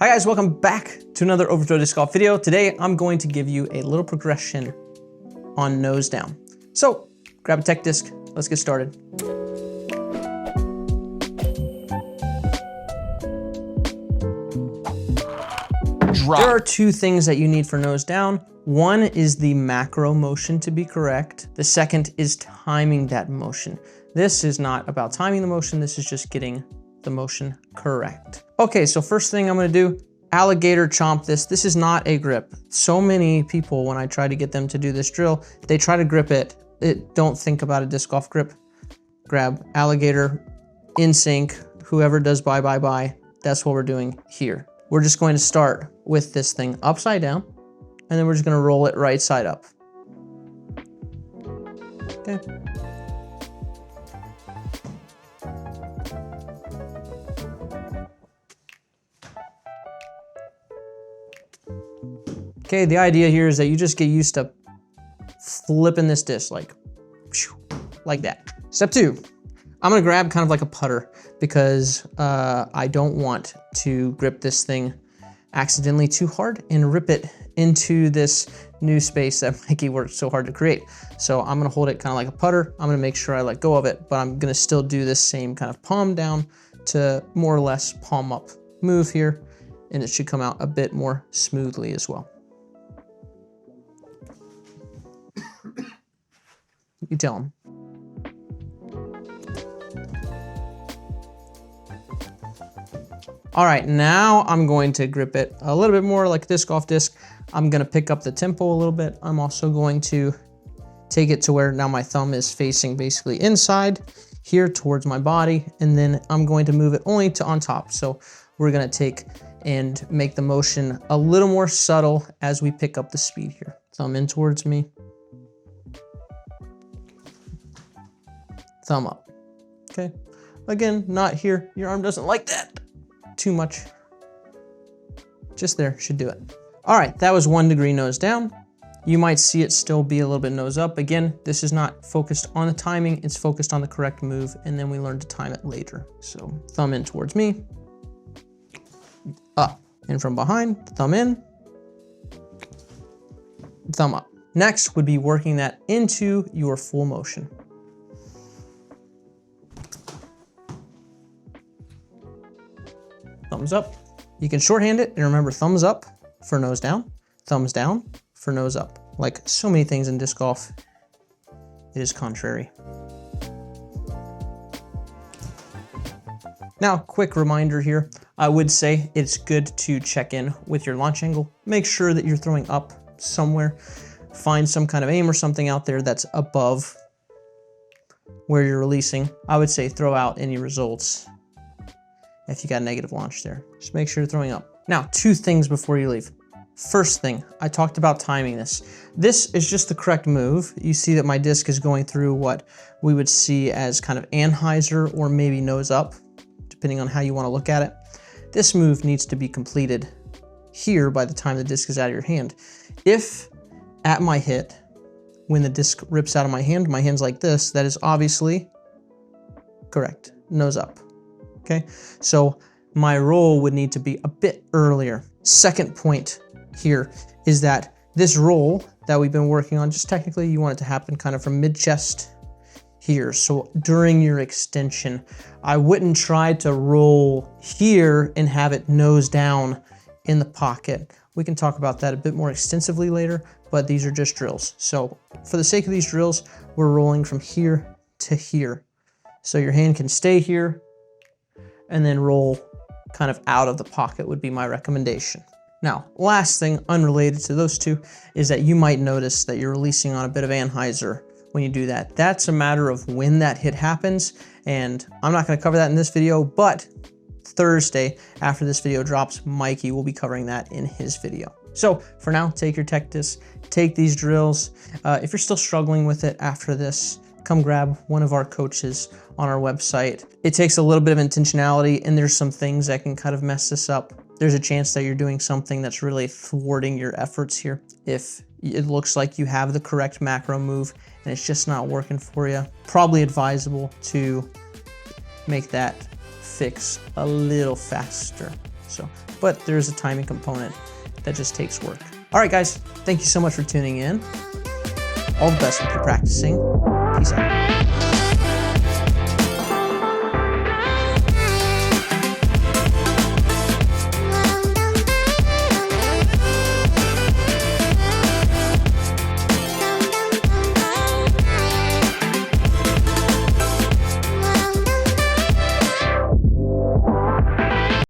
Hi guys, welcome back to another overthrow disc golf video. Today I'm going to give you a little progression on nose down. So grab a tech disc, let's get started. There are two things that you need for nose down. One is the macro motion to be correct. The second is timing that motion. This is not about timing the motion, this is just getting the motion correct. Okay, so first thing I'm gonna do, alligator chomp this. This is not a grip. So many people, when I try to get them to do this drill, they try to grip it. Don't think about a disc golf grip. Grab alligator, in sync, whoever does bye, bye, bye. That's what we're doing here. We're just going to start with this thing upside down, and then we're just gonna roll it right side up. Okay. Okay, the idea here is that you just get used to flipping this disc like that. Step two, I'm gonna grab kind of like a putter because I don't want to grip this thing accidentally too hard and rip it into this new space that Mikey worked so hard to create. So I'm gonna hold it kind of like a putter. I'm gonna make sure I let go of it, but I'm gonna still do this same kind of palm down to more or less palm up move here, and it should come out a bit more smoothly as well. You tell him. All right, now I'm going to grip it a little bit more like a disc golf disc. I'm gonna pick up the tempo a little bit. I'm also going to take it to where now my thumb is facing basically inside here towards my body, and then I'm going to move it only to on top. So we're gonna take and make the motion a little more subtle as we pick up the speed here. Thumb in towards me. Thumb up, okay? Again, not here. Your arm doesn't like that too much. Just there, should do it. All right, that was 1 degree nose down. You might see it still be a little bit nose up. Again, this is not focused on the timing, it's focused on the correct move, and then we learn to time it later. So thumb in towards me, up, and from behind, thumb in, thumb up. Next would be working that into your full motion. Thumbs up. You can shorthand it and remember thumbs up for nose down, thumbs down for nose up. Like so many things in disc golf, it is contrary. Now, quick reminder here. I would say it's good to check in with your launch angle. Make sure that you're throwing up somewhere. Find some kind of aim or something out there that's above where you're releasing. I would say throw out any results if you got a negative launch there. Just make sure you're throwing up. Now, two things before you leave. First thing, I talked about timing this. This is just the correct move. You see that my disc is going through what we would see as kind of anhyzer or maybe nose up, depending on how you want to look at it. This move needs to be completed here by the time the disc is out of your hand. If at my hit, when the disc rips out of my hand's like this, that is obviously correct, nose up. Okay, so my roll would need to be a bit earlier. Second point here is that this roll that we've been working on, just technically you want it to happen kind of from mid-chest here. So during your extension, I wouldn't try to roll here and have it nose down in the pocket. We can talk about that a bit more extensively later, but these are just drills. So for the sake of these drills, we're rolling from here to here. So your hand can stay here, and then roll kind of out of the pocket would be my recommendation. Now, last thing unrelated to those two is that you might notice that you're releasing on a bit of anhyzer when you do that. That's a matter of when that hit happens, and I'm not gonna cover that in this video, but Thursday, after this video drops, Mikey will be covering that in his video. So for now, take your tech disc, take these drills. If you're still struggling with it after this, come grab one of our coaches on our website. It takes a little bit of intentionality, and there's some things that can kind of mess this up. There's a chance that you're doing something that's really thwarting your efforts here. If it looks like you have the correct macro move and it's just not working for you, probably advisable to make that fix a little faster. So, but there's a timing component that just takes work. All right, guys, thank you so much for tuning in. All the best with your practicing. Peace out.